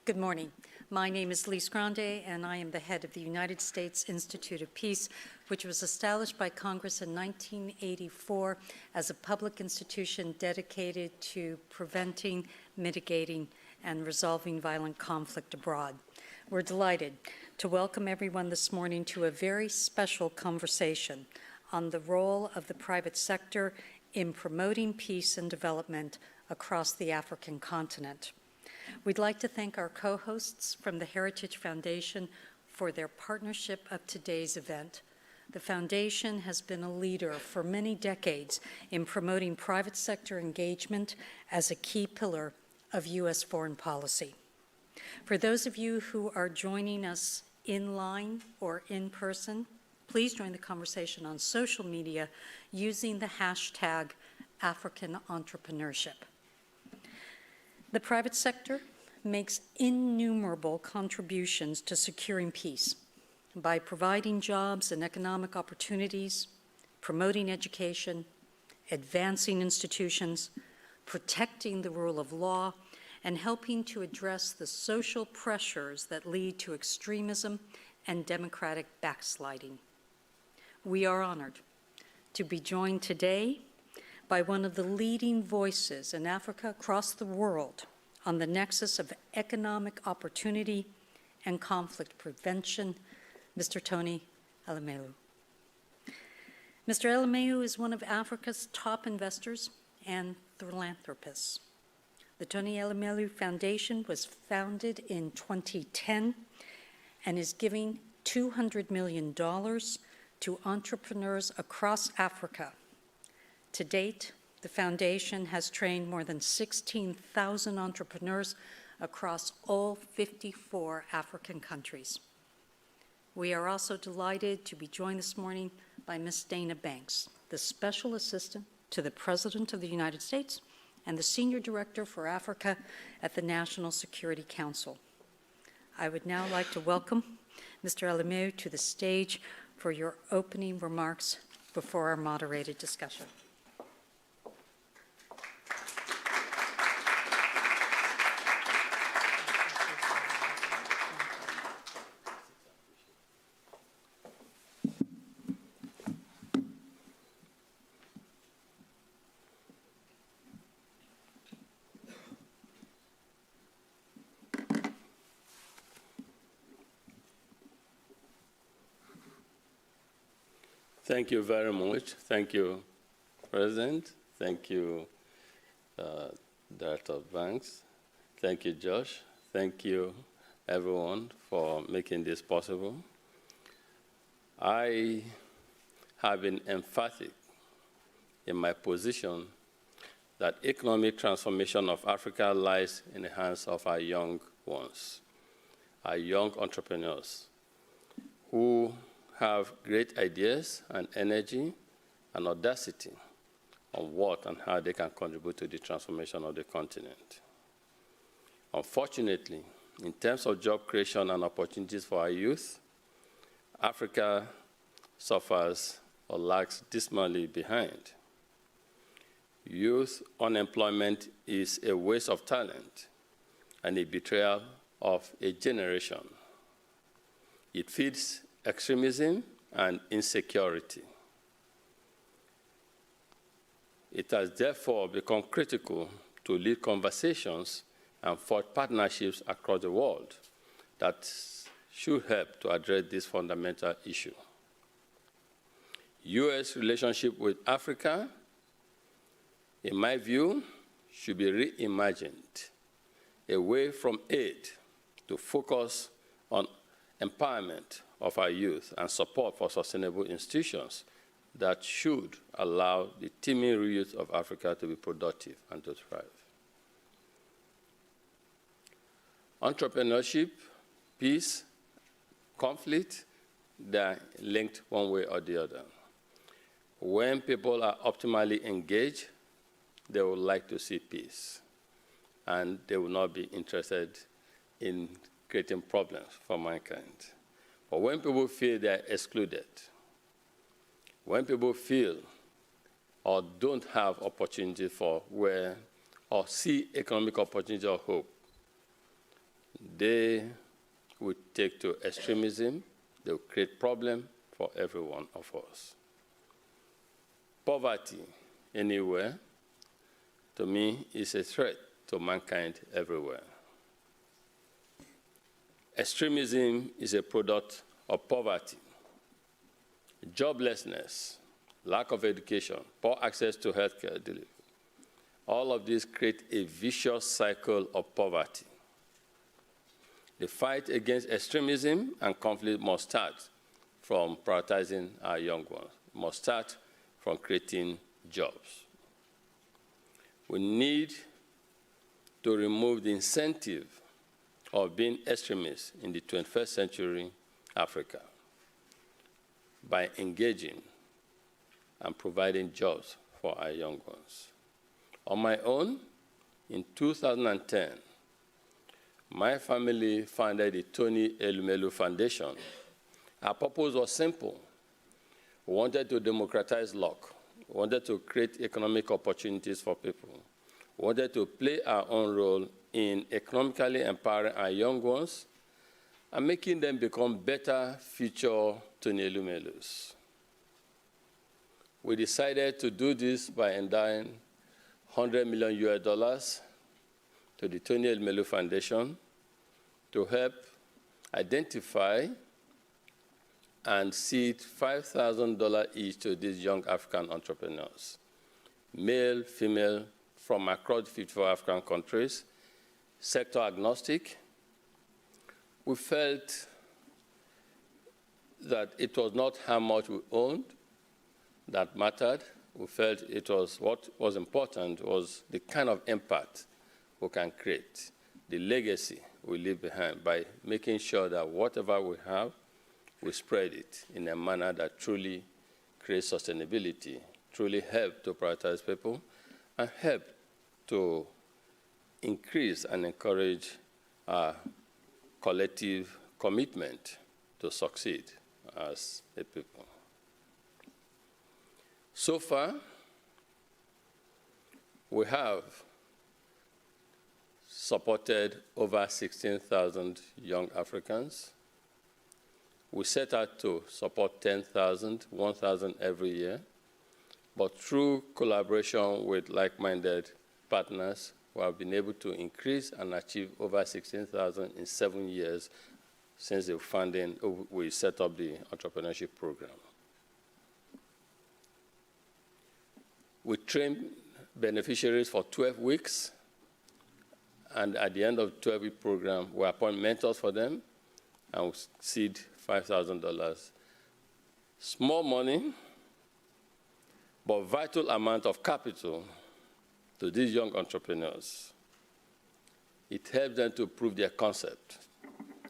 Good morning. My name is Lise Grande, and I am the head of the United States Institute of Peace, which was established by Congress in 1984 as a public institution dedicated to preventing, mitigating, and resolving violent conflict abroad. We're delighted to welcome everyone this morning to a very special conversation on the role of the private sector in promoting peace and development across the African continent. We'd like to thank our co-hosts from the Heritage Foundation for their partnership of today's event. The Foundation has been a leader for many decades in promoting private sector engagement as a key pillar of U.S. foreign policy. For those of you who are joining us in line or in person, please join the conversation on social media using the hashtag African Entrepreneurship. The private sector makes innumerable contributions to securing peace by providing jobs and economic opportunities, promoting education, advancing institutions, protecting the rule of law, and helping to address the social pressures that lead to extremism and democratic backsliding. We are honored to be joined today by one of the leading voices in Africa across the world on the nexus of economic opportunity and conflict prevention, Mr. Tony Elumelu. Mr. Elumelu is one of Africa's top investors and philanthropists. The Tony Elumelu Foundation was founded in 2010 and is giving $200 million to entrepreneurs across Africa. To date, the Foundation has trained more than 16,000 entrepreneurs across all 54 African countries. We are also delighted to be joined this morning by Ms. Dana Banks, the Special Assistant to the President of the United States and the Senior Director for Africa at the National Security Council. I would now like to welcome Mr. Elumelu to the stage for your opening remarks before our moderated discussion. Thank you very much. Thank you, President. Thank you, Director Banks. Thank you, Josh. Thank you, everyone, for making this possible. I have been emphatic in my position that economic transformation of Africa lies in the hands of our young ones, our young entrepreneurs who have great ideas and energy and audacity on what and how they can contribute to the transformation of the continent. Unfortunately, in terms of job creation and opportunities for our youth, Africa suffers or lags dismally behind. Youth unemployment is a waste of talent and a betrayal of a generation. It feeds extremism and insecurity. It has therefore become critical to lead conversations and forge partnerships across the world that should help to address this fundamental issue. U.S. relationship with Africa, in my view, should be reimagined away from aid to focus on empowerment of our youth and support for sustainable institutions that should allow the teeming youth of Africa to be productive and to thrive. Entrepreneurship, peace, conflict, they're linked one way or the other. When people are optimally engaged, they would like to see peace, and they will not be interested in creating problems for mankind. But when people feel they're excluded, when people feel or don't have opportunity for where, or see economic opportunity or hope, they would take to extremism. They will create problems for every one of us. Poverty anywhere, to me, is a threat to mankind everywhere. Extremism is a product of poverty. Joblessness, lack of education, poor access to healthcare delivery. All of these create a vicious cycle of poverty. The fight against extremism and conflict must start from prioritizing our young ones, must start from creating jobs. We need to remove the incentive of being extremists in the 21st century Africa by engaging and providing jobs for our young ones. On my own, in 2010, my family founded the Tony Elumelu Foundation. Our purpose was simple. We wanted to democratize luck. We wanted to create economic opportunities for people. We wanted to play our own role in economically empowering our young ones and making them become better future Tony Elumelus. We decided to do this by endowing $100 million to the Tony Elumelu Foundation to help identify and seed $5,000 each to these young African entrepreneurs, male, female, from across 54 African countries, sector agnostic. We felt that it was not how much we owned that mattered. We felt it was what was important was the kind of impact we can create, the legacy we leave behind by making sure that whatever we have, we spread it in a manner that truly creates sustainability, truly help to prioritize people, and help to increase and encourage our collective commitment to succeed as a people. So far, we have supported over 16,000 young Africans. We set out to support 10,000, 1,000 every year, but through collaboration with like-minded partners, we have been able to increase and achieve over 16,000 in 7 years since the funding, we set up the entrepreneurship program. We train beneficiaries for 12 weeks, and at the end of the 12-week program, we appoint mentors for them, and we seed $5,000. Small money, but vital amount of capital to these young entrepreneurs. It helps them to prove their concept.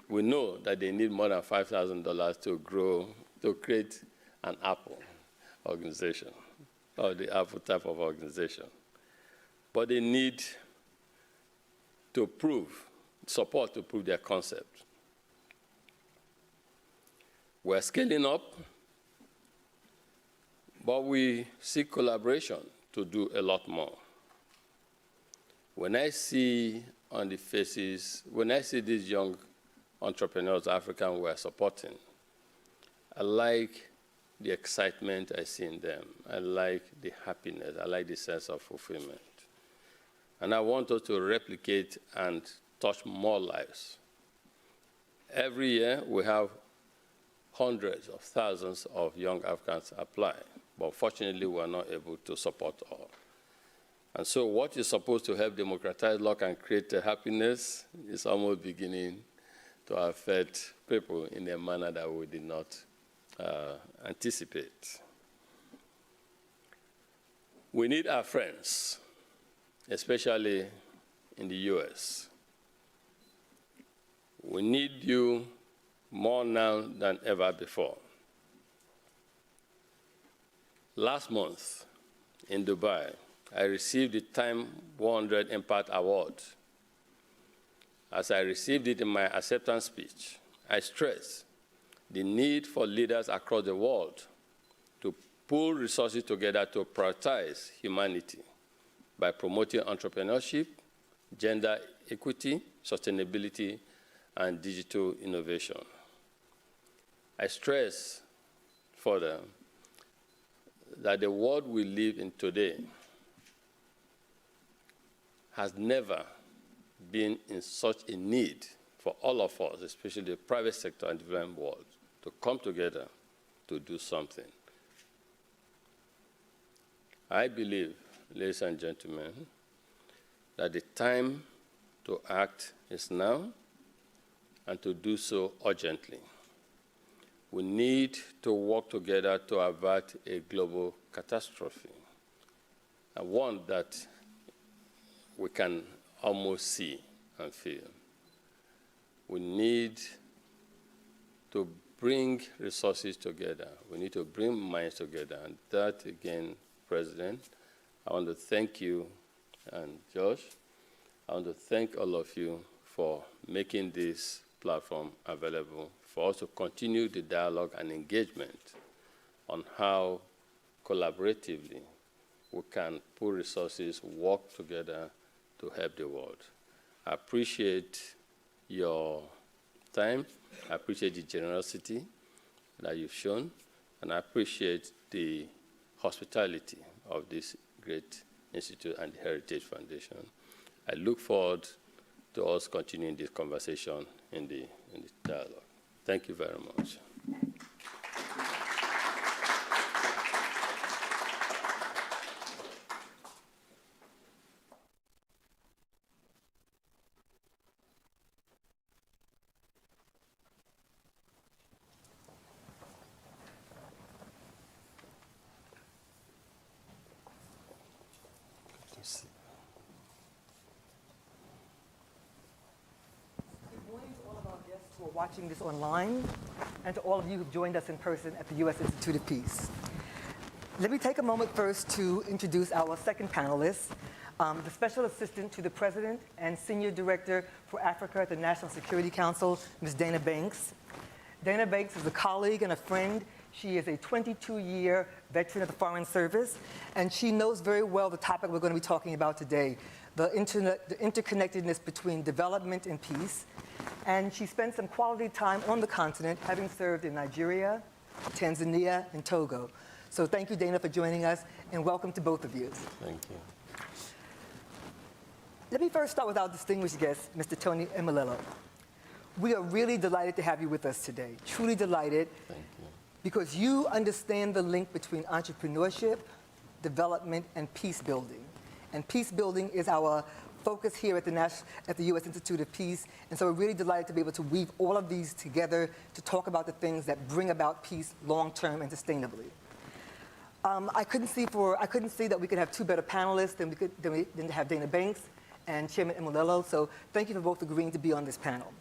We know that they need more than $5,000 to grow, to create an Apple organization, or the Apple type of organization. But they need to support to prove their concept. We're scaling up, but we seek collaboration to do a lot more. When I see on the faces, when I see these young entrepreneurs, African, we're supporting, I like the excitement I see in them. I like the happiness. I like the sense of fulfillment. And I want us to replicate and touch more lives. Every year, we have hundreds of thousands of young Africans apply, but unfortunately, we are not able to support all. And so what is supposed to help democratize luck and create happiness is almost beginning to affect people in a manner that we did not anticipate. We need our friends, especially in the US. We need you more now than ever before. Last month in Dubai, I received the Time 100 Impact Award. As I received it in my acceptance speech, I stressed the need for leaders across the world to pull resources together to prioritize humanity by promoting entrepreneurship, gender equity, sustainability, and digital innovation. I stress further that the world we live in today has never been in such a need for all of us, especially the private sector and development world, to come together to do something. I believe, ladies and gentlemen, that the time to act is now, and to do so urgently. We need to work together to avert a global catastrophe, and one that we can almost see and feel. We need to bring resources together. We need to bring minds together. And that, again, President, I want to thank you, and Josh, I want to thank all of you for making this platform available for us to continue the dialogue and engagement on how collaboratively we can put resources, work together to help the world. I appreciate your time. I appreciate the generosity that you've shown, and I appreciate the hospitality of this great institute and the Heritage Foundation. I look forward to us continuing this conversation in the dialogue. Thank you very much. Who are watching this online, and to all of you who've joined us in person at the U.S. Institute of Peace. Let me take a moment first to introduce our second panelist, the Special Assistant to the President and Senior Director for Africa at the National Security Council, Ms. Dana Banks. Dana Banks is a colleague and a friend. She is a 22-year veteran of the Foreign Service, and she knows very well the topic we're going to be talking about today, the interconnectedness between development and peace. And she spent some quality time on the continent, having served in Nigeria, Tanzania, and Togo. So thank you, Dana, for joining us, and welcome to both of you. Thank you. Let me first start with our distinguished guest, Mr. Tony Elumelu. We are really delighted to have you with us today, truly delighted. Thank you. Because you understand the link between entrepreneurship, development, and peace building. And peace building is our focus here at the U.S. Institute of Peace. And so we're really delighted to be able to weave all of these together to talk about the things that bring about peace long-term and sustainably. I couldn't see that we could have two better panelists than to have Dana Banks and Chairman Elumelu. So thank you for both agreeing to be on this panel.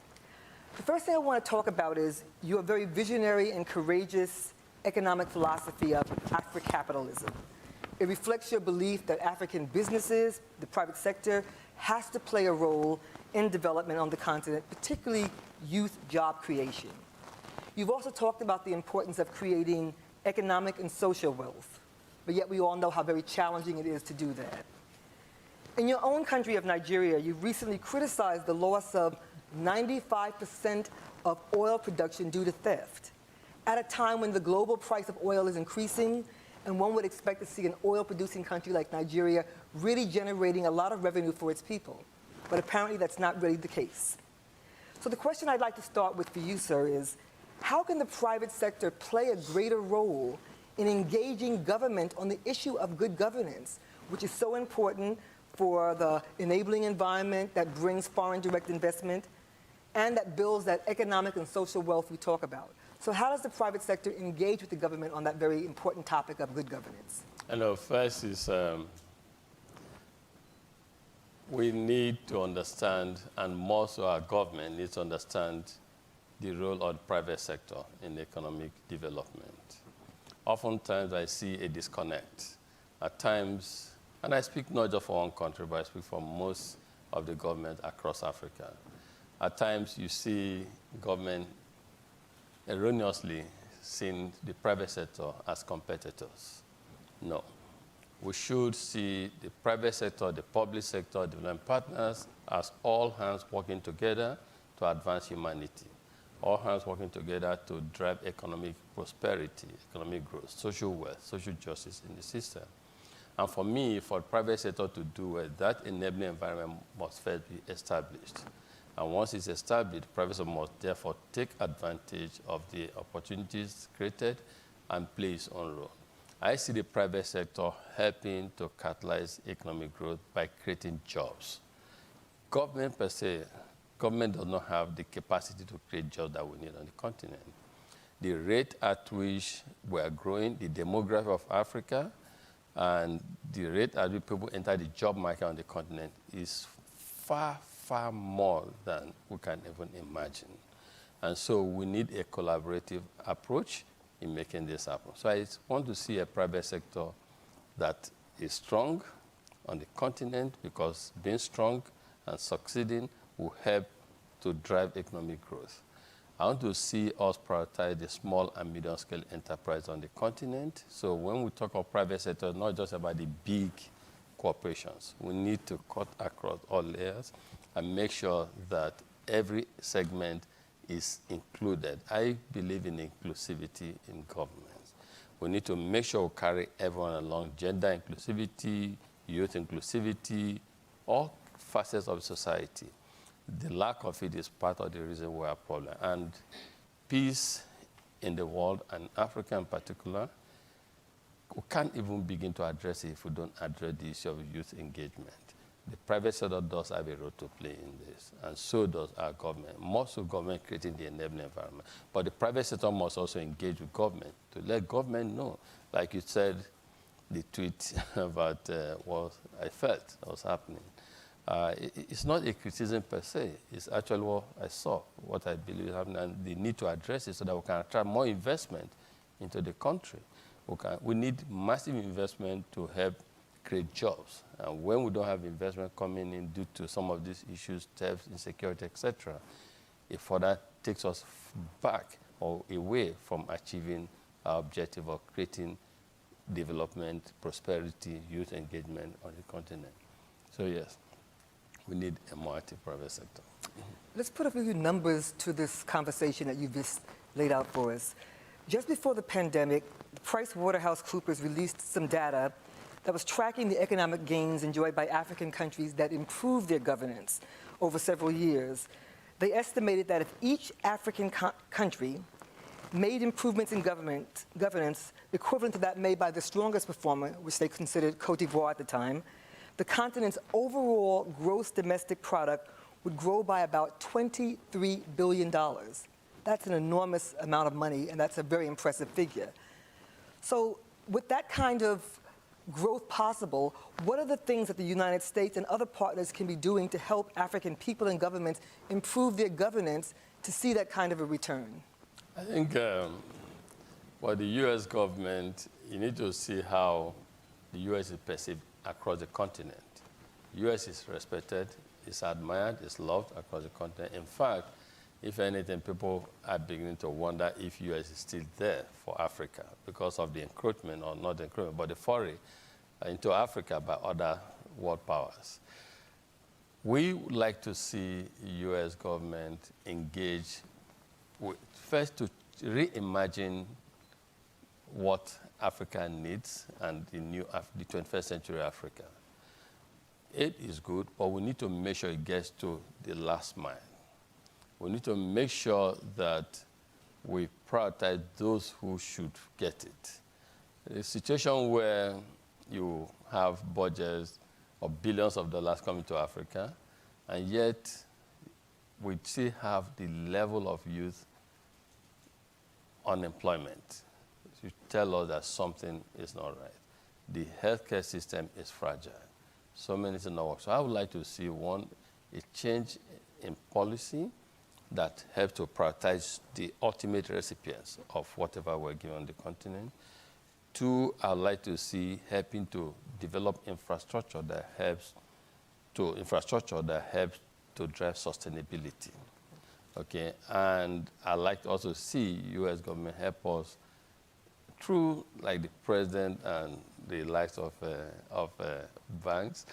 The first thing I want to talk about is your very visionary and courageous economic philosophy of Afro-capitalism. It reflects your belief that African businesses, the private sector, has to play a role in development on the continent, particularly youth job creation. You've also talked about the importance of creating economic and social wealth, but yet we all know how very challenging it is to do that. In your own country of Nigeria, you recently criticized the loss of 95% of oil production due to theft, at a time when the global price of oil is increasing, and one would expect to see an oil-producing country like Nigeria really generating a lot of revenue for its people. But apparently that's not really the case. So the question I'd like to start with for you, sir, is how can the private sector play a greater role in engaging government on the issue of good governance, which is so important for the enabling environment that brings foreign direct investment and that builds that economic and social wealth we talk about? So how does the private sector engage with the government on that very important topic of good governance? I know, first is we need to understand, and more so our government needs to understand the role of the private sector in economic development. Oftentimes I see a disconnect. At times, and I speak not just for one country, but I speak for most of the government across Africa. At times you see government erroneously seeing the private sector as competitors. No. We should see the private sector, the public sector, development partners as all hands working together to advance humanity. All hands working together to drive economic prosperity, economic growth, social wealth, social justice in the system. And for me, for the private sector to do it, that enabling environment must first be established. And once it's established, the private sector must therefore take advantage of the opportunities created and play its own role. I see the private sector helping to catalyze economic growth by creating jobs. Government per se, government does not have the capacity to create jobs that we need on the continent. The rate at which we are growing, the demography of Africa, and the rate at which people enter the job market on the continent is far, far more than we can even imagine. And so we need a collaborative approach in making this happen. So I want to see a private sector that is strong on the continent, because being strong and succeeding will help to drive economic growth. I want to see us prioritize the small and medium-scale enterprise on the continent. So when we talk of private sector, not just about the big corporations. We need to cut across all layers and make sure that every segment is included. I believe in inclusivity in government. We need to make sure we carry everyone along: gender inclusivity, youth inclusivity, all facets of society. The lack of it is part of the reason we have a problem. And peace in the world, and Africa in particular, we can't even begin to address it if we don't address the issue of youth engagement. The private sector does have a role to play in this, and so does our government. Most of government creating the enabling environment. But the private sector must also engage with government to let government know. Like you said, the tweet about what I felt was happening. It's not a criticism per se. It's actually what I saw, what I believe is happening, and the need to address it so that we can attract more investment into the country. We need massive investment to help create jobs. And when we don't have investment coming in due to some of these issues, theft, insecurity, etc., it further takes us back or away from achieving our objective of creating development, prosperity, youth engagement on the continent. So yes, we need a more active private sector. Let's put a few numbers to this conversation that you've just laid out for us. Just before the pandemic, PricewaterhouseCoopers released some data that was tracking the economic gains enjoyed by African countries that improved their governance over several years. They estimated that if each African country made improvements in governance equivalent to that made by the strongest performer, which they considered Cote d'Ivoire at the time, the continent's overall gross domestic product would grow by about $23 billion. That's an enormous amount of money, and that's a very impressive figure. So with that kind of growth possible, what are the things that the United States and other partners can be doing to help African people and governments improve their governance to see that kind of a return? I think for the U.S. government, you need to see how the U.S. is perceived across the continent. The U.S. is respected, is admired, is loved across the continent. In fact, if anything, people are beginning to wonder if U.S. is still there for Africa because of the encroachment, or not the encroachment, but the foray into Africa by other world powers. We would like to see U.S. government engage first to reimagine what Africa needs and the 21st century Africa. Aid is good, but we need to make sure it gets to the last mile. We need to make sure that we prioritize those who should get it. A situation where you have budgets of billions of dollars coming to Africa, and yet we still have the level of youth unemployment. You tell us that something is not right. The healthcare system is fragile. So many things don't work. So I would like to see, one, a change in policy that helps to prioritize the ultimate recipients of whatever we're given on the continent. Two, I'd like to see helping to develop infrastructure that helps to drive sustainability. Okay, and I'd like to also see U.S. government help us through, like the president and the likes of banks,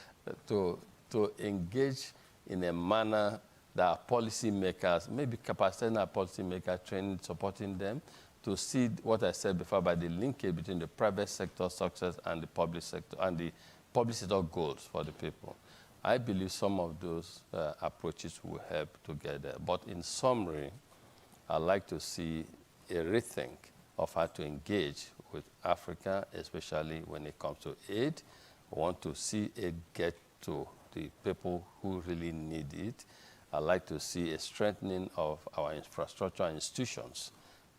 to engage in a manner There are policymakers, maybe capacitating our policymakers, training, supporting them to see what I said before about the linkage between the private sector success and the public sector, and the public sector goals for the people. I believe some of those approaches will help to get there. But in summary, I'd like to see a rethink of how to engage with Africa, especially when it comes to aid. I want to see it get to the people who really need it. I'd like to see a strengthening of our infrastructure and institutions.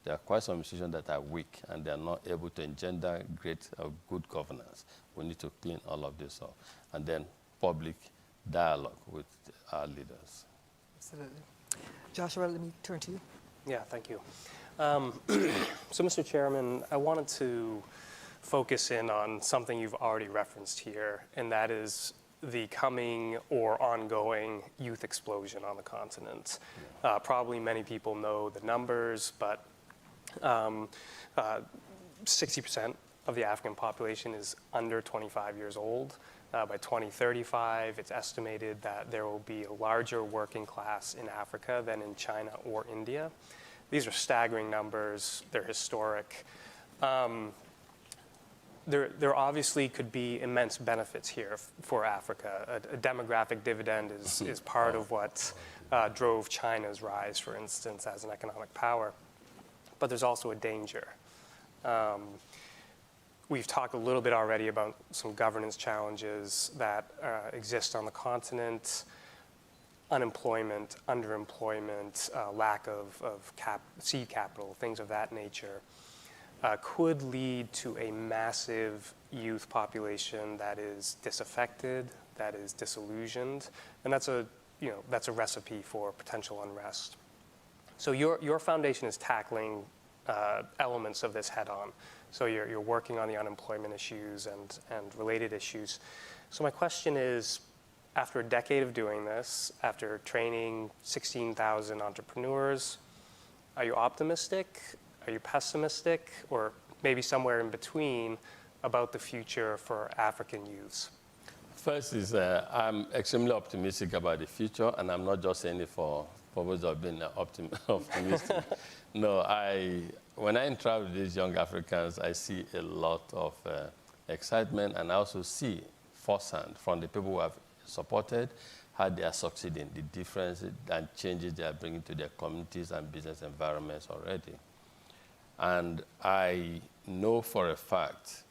There are quite some institutions that are weak and they are not able to engender great or good governance. We need to clean all of this up. And then public dialogue with our leaders. Absolutely. Joshua, let me turn to you. Yeah, thank you. So, Mr. Chairman, I wanted to focus in on something you've already referenced here, and that is the coming or ongoing youth explosion on the continent. Probably many people know the numbers, but 60% of the African population is under 25 years old. By 2035, it's estimated that there will be a larger working class in Africa than in China or India. These are staggering numbers. They're historic. There obviously could be immense benefits here for Africa. A demographic dividend is part of what drove China's rise, for instance, as an economic power. But there's also a danger. We've talked a little bit already about some governance challenges that exist on the continent. Unemployment, underemployment, lack of seed capital, things of that nature, could lead to a massive youth population that is disaffected, that is disillusioned, and that's a recipe for potential unrest. So your foundation is tackling elements of this head on. So you're working on the unemployment issues and related issues. So my question is, after a decade of doing this, after training 16,000 entrepreneurs, are you optimistic? Are you pessimistic? Or maybe somewhere in between about the future for African youths? First is I'm extremely optimistic about the future, and I'm not just saying it for purpose of being optimistic. No, when I interact with these young Africans, I see a lot of excitement, and I also see firsthand from the people who have supported how they are succeeding, the differences and changes they are bringing to their communities and business environments already. And I know for a fact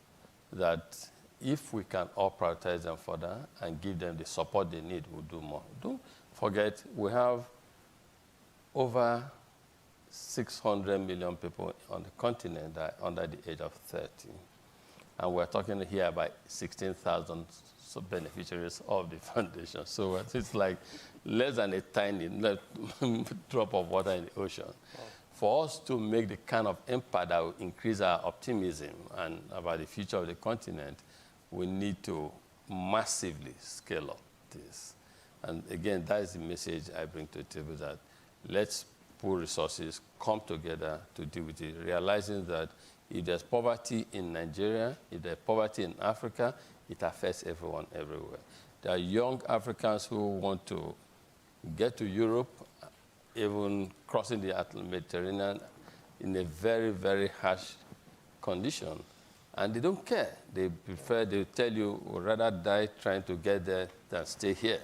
that if we can all prioritize them further and give them the support they need, we'll do more. Don't forget, we have over 600 million people on the continent that are under the age of 30. And we're talking here about 16,000 beneficiaries of the foundation. So it's like less than a tiny drop of water in the ocean. Wow. For us to make the kind of impact that will increase our optimism and about the future of the continent, we need to massively scale up this. And again, that is the message I bring to the table, that let's pool resources, come together to deal with it, realizing that if there's poverty in Nigeria, if there's poverty in Africa, it affects everyone everywhere. There are young Africans who want to get to Europe, even crossing the Mediterranean in a very, very harsh condition, and they don't care. They tell you, we'd rather die trying to get there than stay here.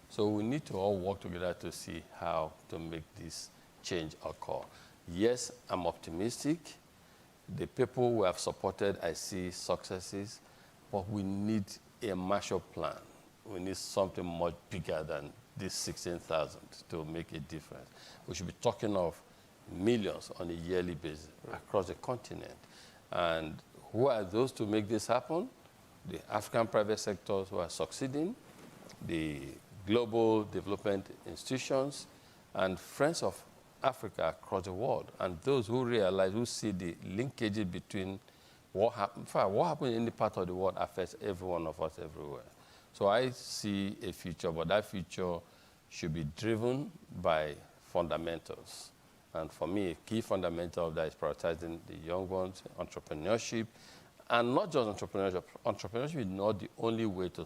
So we need to all work together to see how to make this change occur. Yes, I'm optimistic. The people who have supported, I see successes, but we need a Marshall Plan. We need something much bigger than this 16,000 to make a difference. We should be talking of millions on a yearly basis across the continent. And who are those to make this happen? The African private sectors who are succeeding, the global development institutions, and friends of Africa across the world, and those who realize, who see the linkages between what happens in any part of the world affects every one of us everywhere. So I see a future, but that future should be driven by fundamentals. And for me, a key fundamental of that is prioritizing the young ones, entrepreneurship, and not just entrepreneurship. Entrepreneurship is not the only way to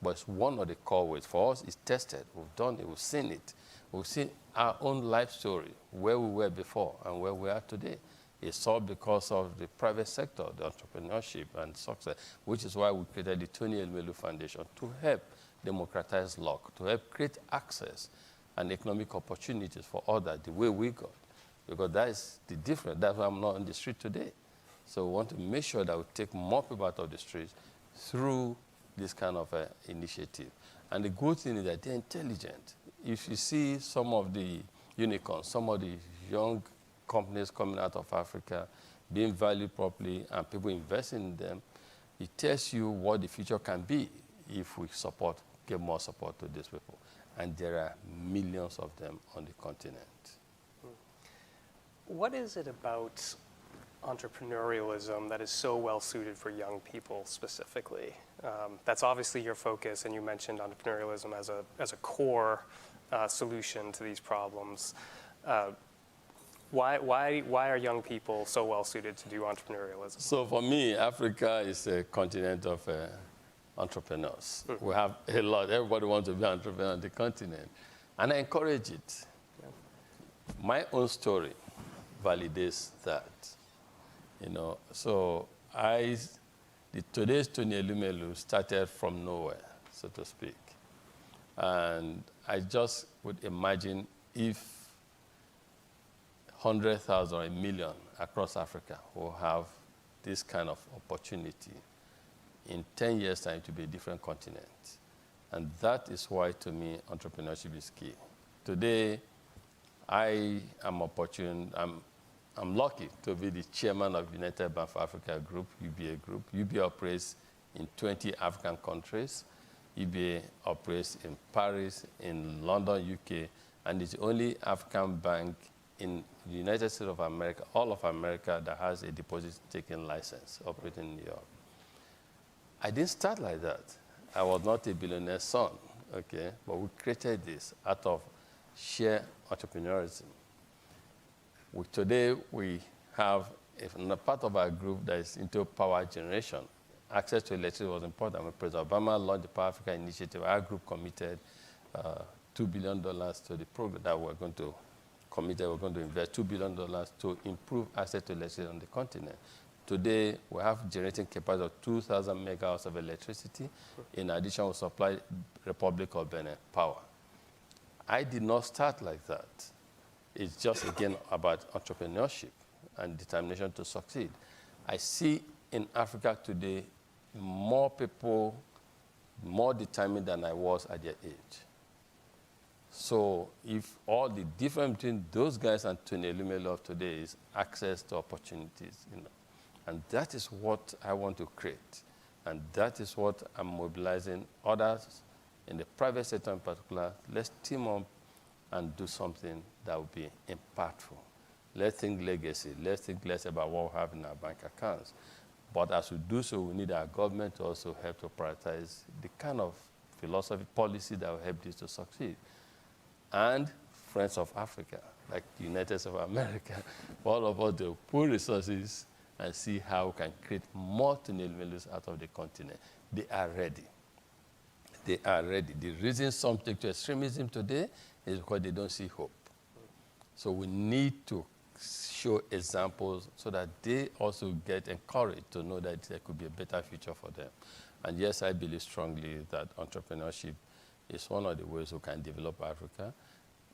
but it's one of the core ways. For us, it's tested. We've done it. We've seen it. We've seen our own life story, where we were before and where we are today. It's all because of the private sector, the entrepreneurship and success, which is why we created the Tony Elumelu Foundation to help democratize luck, to help create access and economic opportunities for others the way we got. Because that is the difference. That's why I'm not on the street today. So we want to make sure that we take more people out of the streets through this kind of initiative. And the good thing is that they're intelligent. If you see some of the unicorns, some of the young companies coming out of Africa, being valued properly, and people investing in them, it tells you what the future can be if we give more support to these people. And there are millions of them on the continent. What is it about entrepreneurialism that is so well suited for young people specifically? That's obviously your focus, and you mentioned entrepreneurialism as a core solution to these problems. Why are young people so well suited to do entrepreneurialism? So for me, Africa is a continent of entrepreneurs. We have a lot. Everybody wants to be an entrepreneur on the continent. And I encourage it. Yeah. My own story validates that. So today's Tony Elumelu started from nowhere, so to speak. And I just would imagine if 100,000 or 1 million across Africa will have this kind of opportunity, in 10 years' time to be a different continent. And that is why, to me, entrepreneurship is key. Today, I am I'm lucky to be the chairman of United Bank for Africa Group, UBA Group. UBA operates in 20 African countries. UBA operates in Paris, in London, UK, and it's the only African bank in the United States of America, all of America, that has a deposit-taking license operating in New York. I didn't start like that. I was not a billionaire's son, okay? But we created this out of sheer entrepreneurism. Today, we have a part of our group that is into power generation. Access to electricity was important. When President Obama launched the Power Africa Initiative, our group committed $2 billion to the program that we're going to invest $2 billion to improve access to electricity on the continent. Today, we have generating capacity of 2,000 megawatts of electricity. In addition, we supply Republic of Benin power. I did not start like that. It's just, again, about entrepreneurship and determination to succeed. I see in Africa today more people more determined than I was at their age. So if all the difference between those guys and Tony Elumelu of today is access to opportunities, and that is what I want to create. And that is what I'm mobilizing others in the private sector in particular. Let's team up and do something that will be impactful. Let's think legacy. Let's think less about what we have in our bank accounts. But as we do so, we need our government to also help to prioritize the kind of philosophy, policy that will help this to succeed. And friends of Africa, like the United States of America, all of us to pool resources and see how we can create more Tony Elumelus out of the continent. They are ready. They are ready. The reason some take to extremism today is because they don't see hope. So we need to show examples so that they also get encouraged to know that there could be a better future for them. And yes, I believe strongly that entrepreneurship is one of the ways we can develop Africa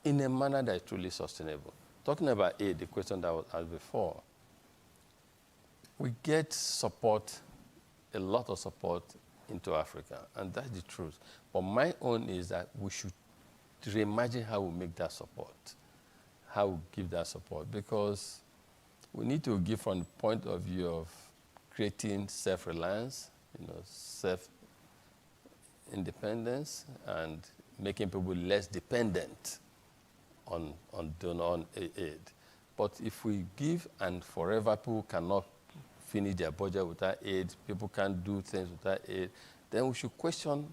in a manner that is truly sustainable. Talking about aid, the question that was asked before, we get support, a lot of support into Africa, and that's the truth. But my own is that we should reimagine how we make that support, how we give that support, because we need to give from the point of view of creating self-reliance, self-independence, and making people less dependent on aid. But if we give and forever people cannot finish their budget without aid, people can't do things without aid, then we should question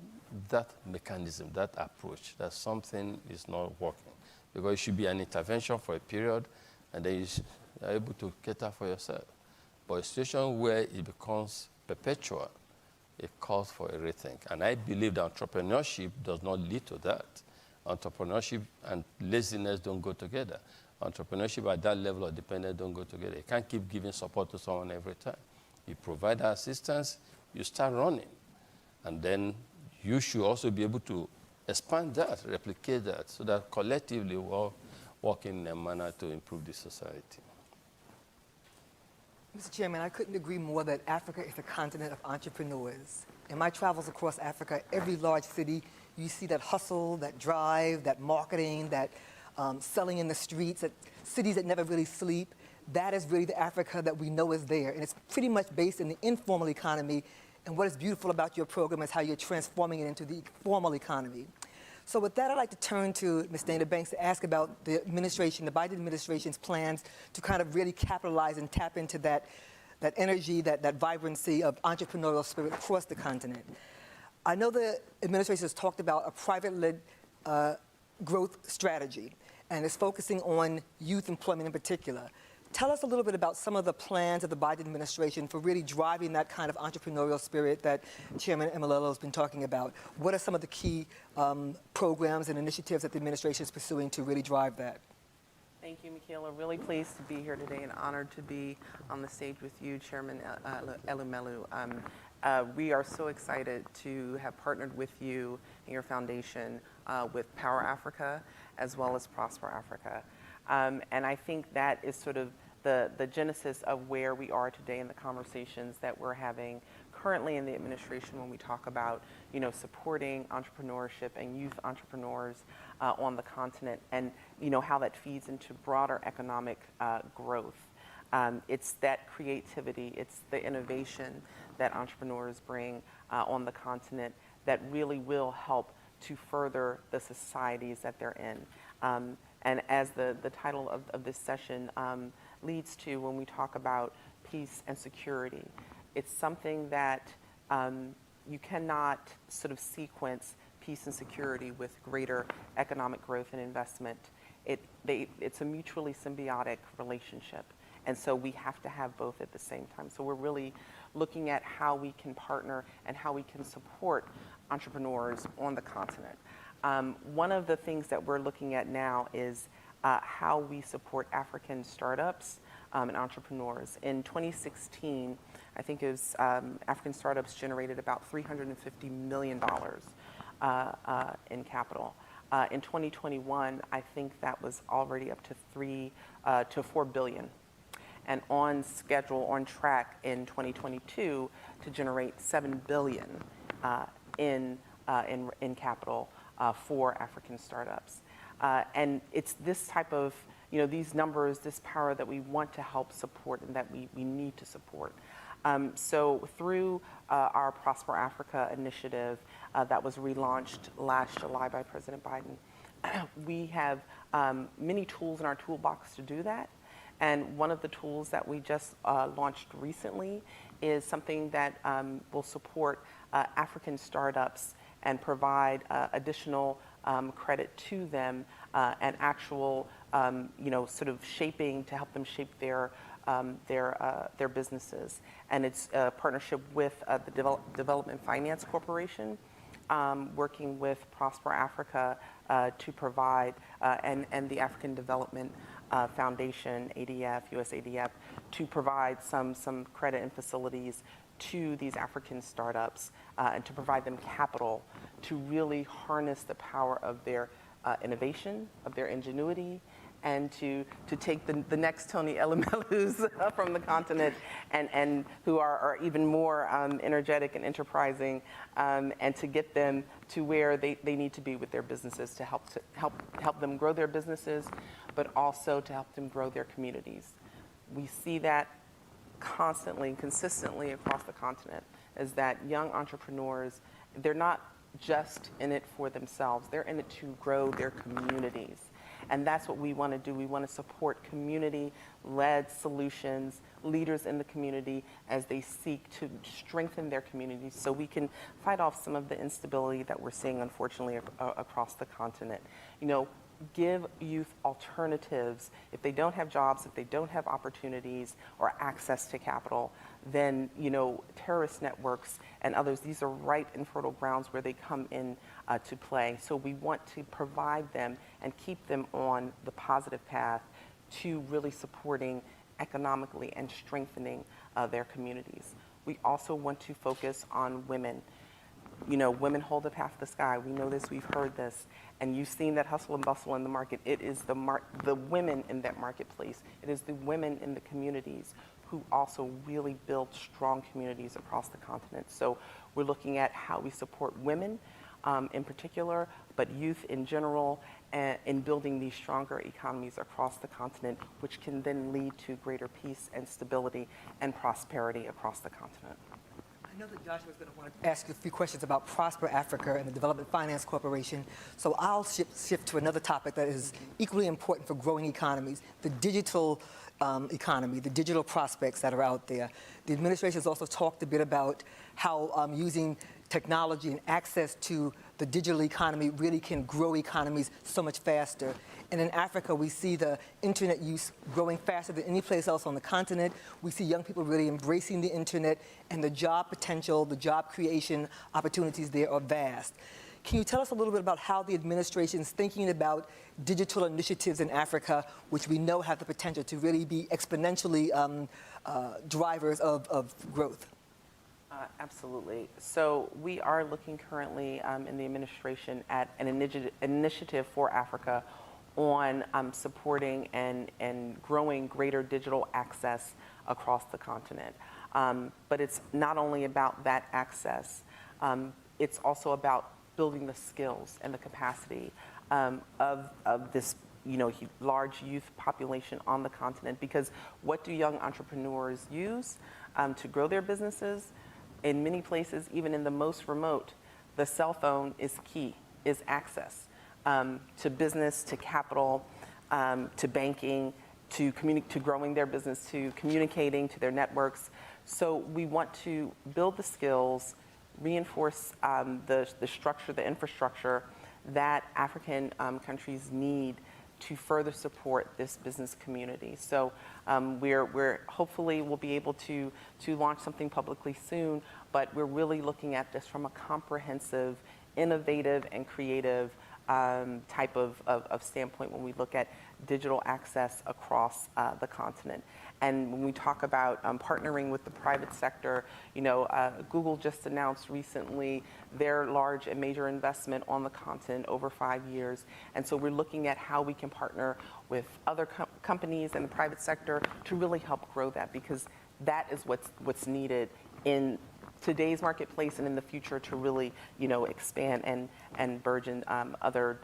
that mechanism, that approach, that something is not working. Because it should be an intervention for a period, and then you are able to cater for yourself. But a situation where it becomes perpetual, it calls for a rethink. And I believe that entrepreneurship does not lead to that. Entrepreneurship and laziness don't go together. Entrepreneurship at that level of dependence don't go together. You can't keep giving support to someone every time. You provide that assistance, you start running. And then you should also be able to expand that, replicate that, so that collectively we're all working in a manner to improve the society. Mr. Chairman, I couldn't agree more that Africa is a continent of entrepreneurs. In my travels across Africa, every large city, you see that hustle, that drive, that marketing, that selling in the streets, that cities that never really sleep. That is really the Africa that we know is there. And it's pretty much based in the informal economy. And what is beautiful about your program is how you're transforming it into the formal economy. So with that, I'd like to turn to Ms. Dana Banks to ask about the administration, the Biden administration's plans to kind of really capitalize and tap into that energy, that vibrancy of entrepreneurial spirit across the continent. I know the administration has talked about a private-led growth strategy and is focusing on youth employment in particular. Tell us a little bit about some of the plans of the Biden administration for really driving that kind of entrepreneurial spirit that Chairman Elumelu has been talking about. What are some of the key programs and initiatives that the administration is pursuing to really drive that? Thank you, Michaela. Really pleased to be here today and honored to be on the stage with you, Chairman Elumelu. We are so excited to have partnered with you and your foundation with Power Africa as well as Prosper Africa. And I think that is sort of the genesis of where we are today in the conversations that we're having currently in the administration when we talk about, supporting entrepreneurship and youth entrepreneurs on the continent, and how that feeds into broader economic growth. It's that creativity, it's the innovation that entrepreneurs bring on the continent that really will help to further the societies that they're in. And as the title of this session leads to, when we talk about peace and security, it's something that you cannot sort of sequence peace and security with greater economic growth and investment. It's a mutually symbiotic relationship. And so we have to have both at the same time. So we're really looking at how we can partner and how we can support entrepreneurs on the continent. One of the things that we're looking at now is how we support African startups and entrepreneurs. In 2016, I think it was African startups generated about $350 million in capital. In 2021, I think that was already up to $4 billion. And on schedule, on track in 2022 to generate $7 billion in capital for African startups. And it's this type of, these numbers, this power that we want to help support and that we need to support. So through our Prosper Africa initiative that was relaunched last July by President Biden, we have many tools in our toolbox to do that. And one of the tools that we just launched recently is something that will support African startups and provide additional credit to them and actual, sort of shaping to help them shape their businesses. And it's a partnership with the Development Finance Corporation, working with Prosper Africa to provide, and the African Development Foundation, ADF, USADF, to provide some credit and facilities to these African startups and to provide them capital to really harness the power of their innovation, of their ingenuity, and to take the next Tony Elumelus from the continent and who are even more energetic and enterprising, and to get them to where they need to be with their businesses to help them grow their businesses, but also to help them grow their communities. We see that constantly and consistently across the continent, is that young entrepreneurs, they're not just in it for themselves, they're in it to grow their communities. And that's what we want to do. We want to support community-led solutions, leaders in the community as they seek to strengthen their communities so we can fight off some of the instability that we're seeing, unfortunately, across the continent. give youth alternatives. If they don't have jobs, if they don't have opportunities or access to capital, then terrorist networks and others, these are ripe and fertile grounds where they come in to play. So we want to provide them and keep them on the positive path to really supporting economically and strengthening their communities. We also want to focus on women. Women hold up half the sky. We know this, we've heard this, and you've seen that hustle and bustle in the market. It is the women in that marketplace. It is the women in the communities who also really build strong communities across the continent. So we're looking at how we support women in particular, but youth in general, in building these stronger economies across the continent, which can then lead to greater peace and stability and prosperity across the continent. I know that Joshua is going to want to ask you a few questions about Prosper Africa and the Development Finance Corporation, so I'll shift to another topic that is equally important for growing economies, the digital economy, the digital prospects that are out there. The administration has also talked a bit about how using technology and access to the digital economy really can grow economies so much faster. And in Africa, we see the internet use growing faster than any place else on the continent. We see young people really embracing the internet, and the job potential, the job creation opportunities there are vast. Can you tell us a little bit about how the administration is thinking about digital initiatives in Africa, which we know have the potential to really be exponentially drivers of growth? Absolutely. So we are looking currently in the administration at an initiative for Africa on supporting and growing greater digital access across the continent. But it's not only about that access, it's also about building the skills and the capacity of this large youth population on the continent. Because what do young entrepreneurs use to grow their businesses? In many places, even in the most remote, the cell phone is key, is access to business, to capital, to banking, to growing their business, to communicating, to their networks. So we want to build the skills, reinforce the structure, the infrastructure that African countries need to further support this business community. So we're hopefully we'll be able to launch something publicly soon, but we're really looking at this from a comprehensive, innovative, and creative type of standpoint when we look at digital access across the continent. And when we talk about partnering with the private sector, Google just announced recently their large and major investment on the continent over 5 years. And so we're looking at how we can partner with other companies and the private sector to really help grow that, because that is what's needed in today's marketplace and in the future to really, expand and burgeon other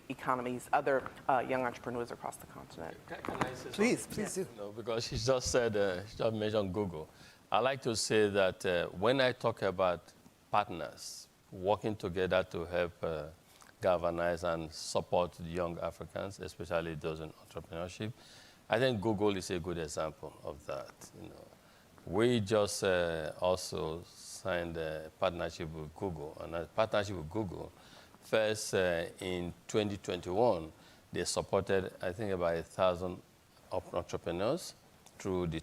economies, other young entrepreneurs across the continent. Can I say Please something? do. No, because she just said, she just mentioned Google. I like to say that when I talk about partners working together to help galvanize and support young Africans, especially those in entrepreneurship, I think Google is a good example of that. We just also signed a partnership with Google. And a partnership with Google, first in 2021, they supported, I think, about 1,000 entrepreneurs through they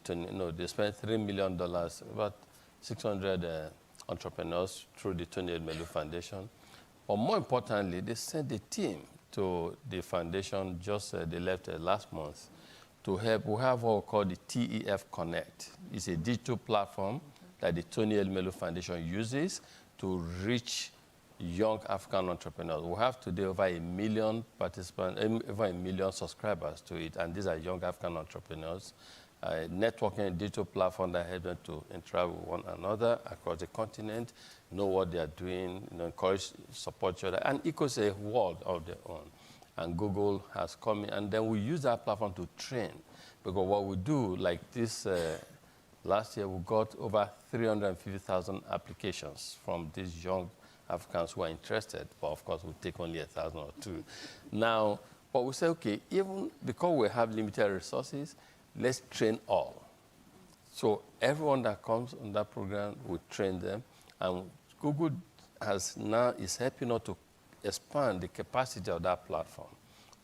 spent $3 million, about 600 entrepreneurs through the Tony Elumelu Foundation. But more importantly, they sent a team to the foundation they left last month to help. We have what we call the TEF Connect. It's a digital platform that the Tony Elumelu Foundation uses to reach young African entrepreneurs. We have today over 1 million participants, over 1 million subscribers to it, and these are young African entrepreneurs. Networking digital platform that helps them to interact with one another across the continent, know what they are doing, encourage, support each other, and equals a world of their own. And Google has come in, and then we use that platform to train. Because what we do, like this, last year we got over 350,000 applications from these young Africans who are interested, but of course we take only 1,000 or 2. Now, but we say, okay, even because we have limited resources, let's train all. So everyone that comes on that program, we train them, and Google is helping us to expand the capacity of that platform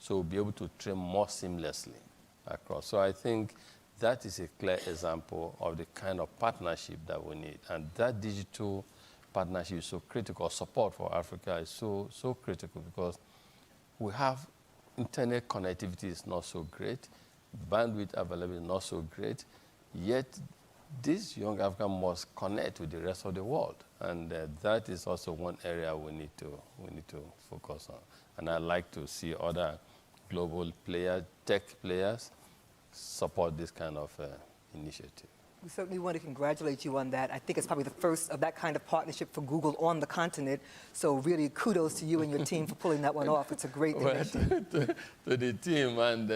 so we'll be able to train more seamlessly across. So I think that is a clear example of the kind of partnership that we need. And that digital partnership is so critical. Support for Africa is so critical because we have internet connectivity is not so great, bandwidth availability is not so great, yet this young African must connect with the rest of the world. And that is also one area we need to focus on. And I'd like to see other global players, tech players, support this kind of initiative. We certainly want to congratulate you on that. I think it's probably the first of that kind of partnership for Google on the continent. So really kudos to you and your team for pulling that one off. It's a great initiative. To the team, and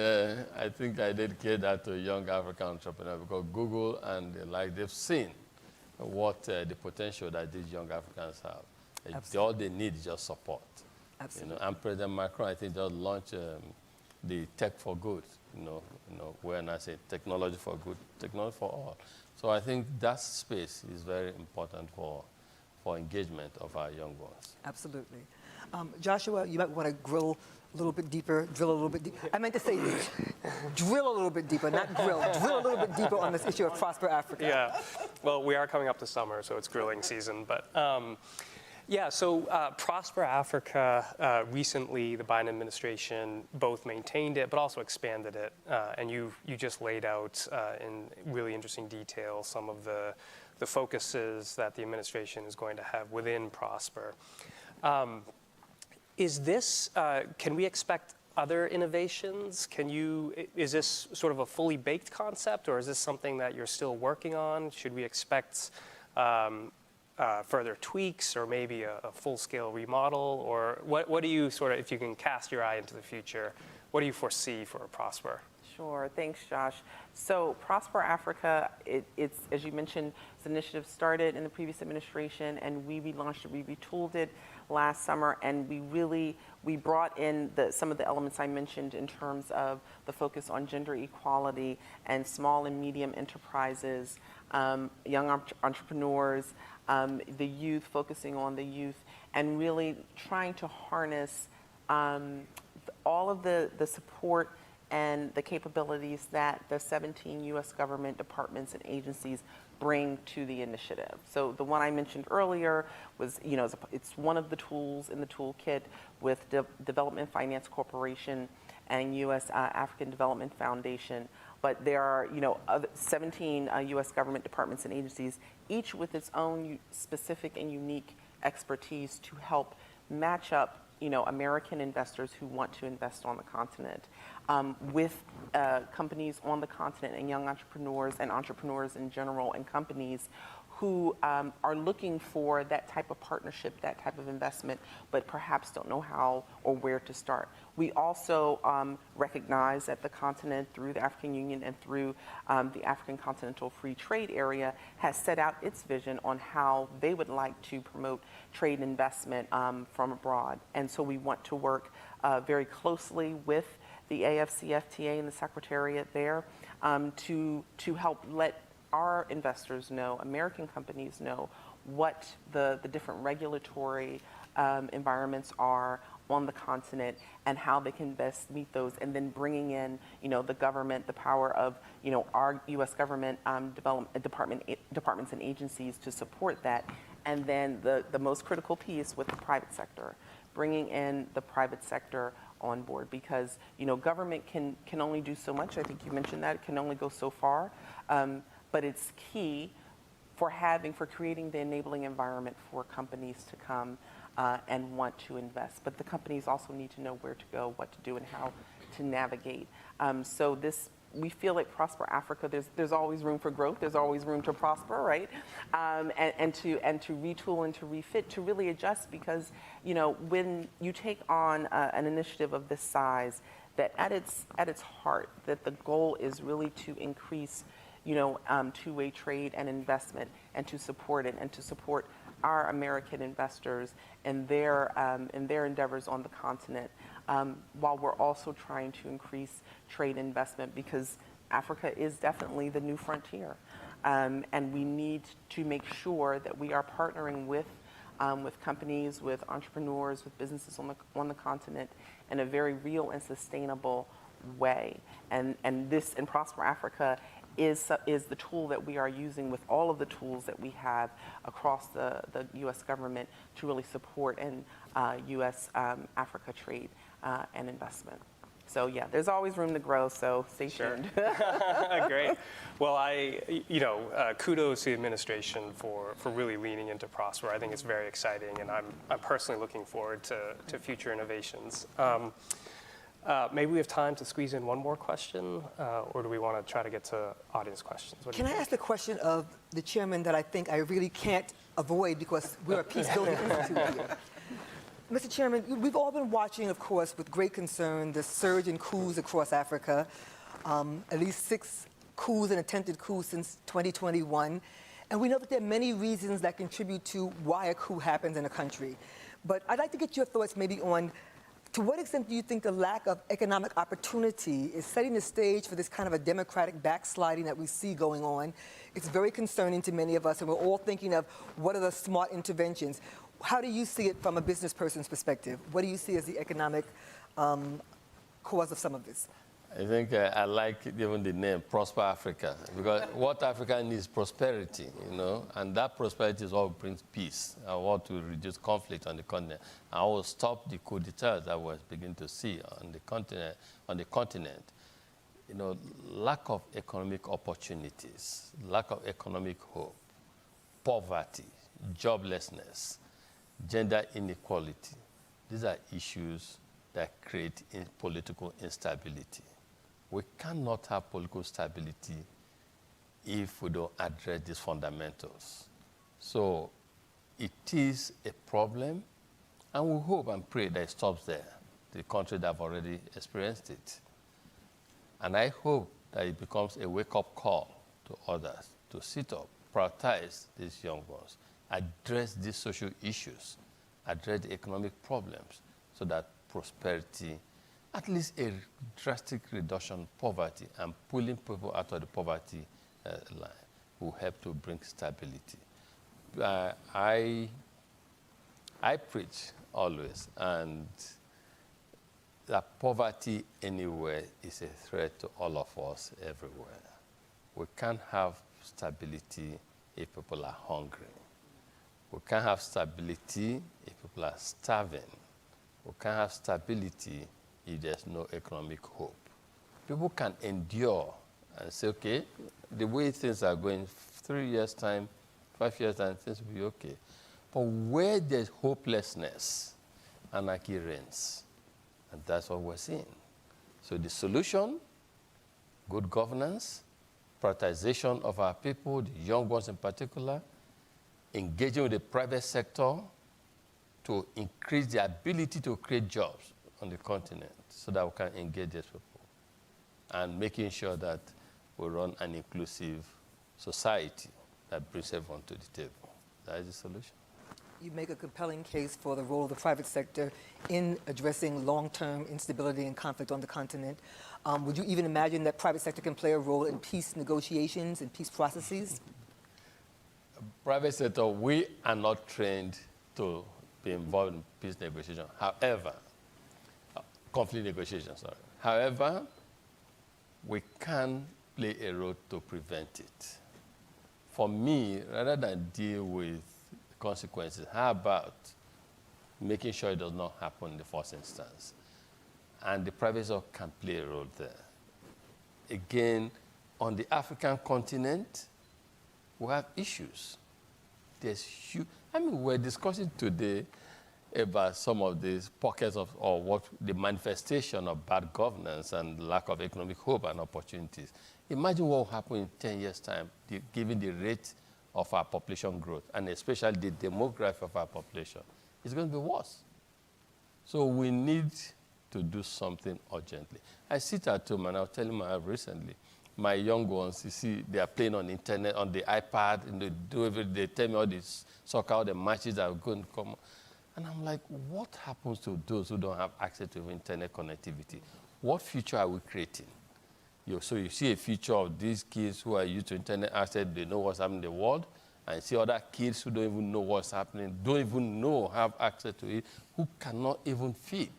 I think I dedicate that to young African entrepreneurs because Google and they've seen what the potential that these young Africans have. All they need is just support. Absolutely. And President Macron, I think, just launched the Tech for Good. When I say technology for good, technology for all. So I think that space is very important for engagement of our young ones. Absolutely. Joshua, you might want to drill a little bit deeper. I meant to say drill a little bit deeper, not grill. Drill a little bit deeper on this issue of Prosper Africa. Yeah. Well, we are coming up to summer, so it's grilling season. But yeah, so Prosper Africa, recently the Biden administration both maintained it but also expanded it. And you just laid out in really interesting detail some of the focuses that the administration is going to have within Prosper. Is this, can we expect other innovations? Is this sort of a fully baked concept, or is this something that you're still working on? Should we expect further tweaks or maybe a full-scale remodel? Or what do you sort of, if you can cast your eye into the future, what do you foresee for Prosper? Sure, thanks, Josh. So Prosper Africa, it's, as you mentioned, this initiative started in the previous administration, and we relaunched it, we retooled it last summer, and we brought in some of the elements I mentioned in terms of the focus on gender equality and small and medium enterprises, young entrepreneurs, the youth, focusing on the youth, and really trying to harness all of the support and the capabilities that the 17 U.S. government departments and agencies bring to the initiative. So the one I mentioned earlier was, it's one of the tools in the toolkit with Development Finance Corporation and U.S. African Development Foundation. But there are, 17 U.S. government departments and agencies, each with its own specific and unique expertise to help match up, American investors who want to invest on the continent with companies on the continent and young entrepreneurs and entrepreneurs in general and companies who are looking for that type of partnership, that type of investment, but perhaps don't know how or where to start. We also recognize that the continent, through the African Union and through the African Continental Free Trade Area, has set out its vision on how they would like to promote trade and investment from abroad. And so we want to work very closely with the AFCFTA and the Secretariat there to help let our investors know, American companies know, what the different regulatory environments are on the continent and how they can best meet those, and then bringing in, the government, the power of, our U.S. government departments and agencies to support that, and then the most critical piece with the private sector, bringing in the private sector on board, because, government can only do so much. I think you mentioned that, it can only go so far. But it's key for creating the enabling environment for companies to come and want to invest. But the companies also need to know where to go, what to do, and how to navigate. So we feel like Prosper Africa, there's always room for growth, there's always room to prosper, right? And to retool and to refit, to really adjust, because when you take on an initiative of this size, that at its heart, that the goal is really to increase two-way trade and investment, and to support it, and to support our American investors in their endeavors on the continent, while we're also trying to increase trade investment, because Africa is definitely the new frontier. And we need to make sure that we are partnering with with companies, with entrepreneurs, with businesses on the continent in a very real and sustainable way. And this, in Prosper Africa, is the tool that we are using with all of the tools that we have across the U.S. government to really support in U.S. Africa trade and investment. So yeah, there's always room to grow, so stay tuned. Great. Well, kudos to the administration for really leaning into Prosper. I think it's very exciting, and I'm personally looking forward to future innovations. Maybe we have time to squeeze in one more question, or do we want to try to get to audience questions? Can I ask the question of the chairman that I think I really can't avoid because we're a peace-building institute here? Mr. Chairman, we've all been watching, of course, with great concern, the surge in coups across Africa, at least 6 coups and attempted coups since 2021. And we know that there are many reasons that contribute to why a coup happens in a country. But I'd like to get your thoughts maybe on, to what extent do you think the lack of economic opportunity is setting the stage for this kind of a democratic backsliding that we see going on? It's very concerning to many of us, and we're all thinking of what are the smart interventions. How do you see it from a business person's perspective? What do you see as the economic cause of some of this? I think I like even the name Prosper Africa, because what Africa needs is prosperity, and that prosperity is what brings peace. I want to reduce conflict on the continent. I will stop the coup d'etats that we're beginning to see on the continent. Lack of economic opportunities, lack of economic hope, poverty, joblessness, gender inequality. These are issues that create political instability. We cannot have political stability if we don't address these fundamentals. So it is a problem, and we hope and pray that it stops there, the countries that have already experienced it. And I hope that it becomes a wake-up call to others to sit up, prioritize these young ones, address these social issues, address the economic problems, so that prosperity, at least a drastic reduction in poverty and pulling people out of the poverty line will help to bring stability. I preach always, and that poverty anywhere is a threat to all of us everywhere. We can't have stability if people are hungry. We can't have stability if people are starving. We can't have stability if there's no economic hope. People can endure and say, okay, the way things are going, 3 years' time, 5 years' time, things will be okay. But where there's hopelessness, anarchy reigns. And that's what we're seeing. So the solution, good governance, prioritization of our people, the young ones in particular, engaging with the private sector to increase the ability to create jobs on the continent so that we can engage these people, and making sure that we run an inclusive society that brings everyone to the table. That is the solution. You make a compelling case for the role of the private sector in addressing long-term instability and conflict on the continent. Would you even imagine that private sector can play a role in peace negotiations and peace processes? Private sector, we are not trained to be involved in peace negotiation. However, conflict negotiation, sorry. However, we can play a role to prevent it. For me, rather than deal with consequences, how about making sure it does not happen in the first instance? And the private sector can play a role there. Again, on the African continent, we have issues. There's huge, we're discussing today about some of these pockets of, or what the manifestation of bad governance and lack of economic hope and opportunities. Imagine what will happen in 10 years' time, given the rate of our population growth, and especially the demography of our population. It's going to be worse. So we need to do something urgently. I sit at home, and I was telling my wife recently, my young ones, you see, they are playing on the internet, on the iPad, and they tell me all this soccer, all the matches that are going to come. And I'm like, what happens to those who don't have access to internet connectivity? What future are we creating? So you see a future of these kids who are used to internet access, they know what's happening in the world, and see other kids who don't even know what's happening, don't even know, have access to it, who cannot even feed.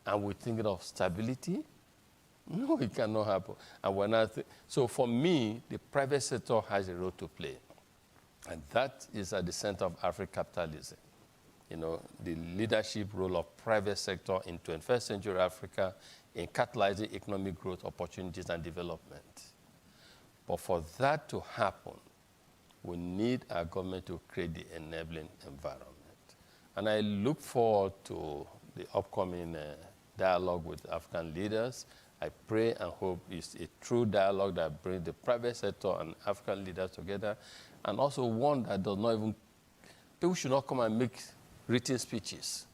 And we're thinking of stability? No, it cannot happen. And we're not so for me, the private sector has a role to play. And that is at the center of African capitalism. You know, the leadership role of private sector in 21st century Africa in catalyzing economic growth, opportunities, and development. But for that to happen, we need our government to create the enabling environment. And I look forward to the upcoming dialogue with African leaders. I pray and hope it's a true dialogue that brings the private sector and African leaders together, and also one that does not even, people should not come and make written speeches.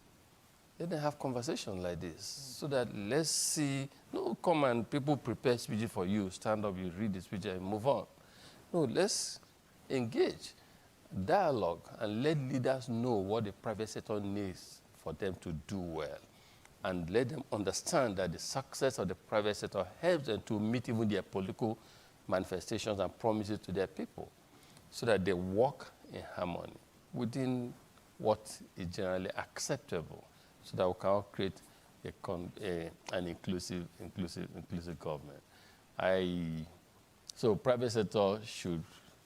Let them have conversations like this, so that let's see, no, come and people prepare speeches for you, stand up, you read the speech and move on. No, let's engage, dialogue, and let leaders know what the private sector needs for them to do well. And let them understand that the success of the private sector helps them to meet even their political manifestations and promises to their people, so that they work in harmony within what is generally acceptable, so that we can create an inclusive government. So private sector should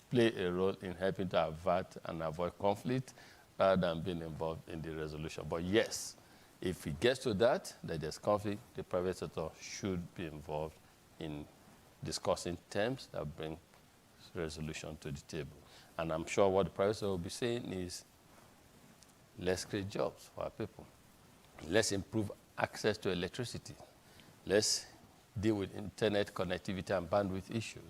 play a role in helping to avert and avoid conflict rather than being involved in the resolution. But yes, if it gets to that there's conflict, the private sector should be involved in discussing terms that bring resolution to the table. And I'm sure what the private sector will be saying is, let's create jobs for our people. Let's improve access to electricity. Let's deal with internet connectivity and bandwidth issues.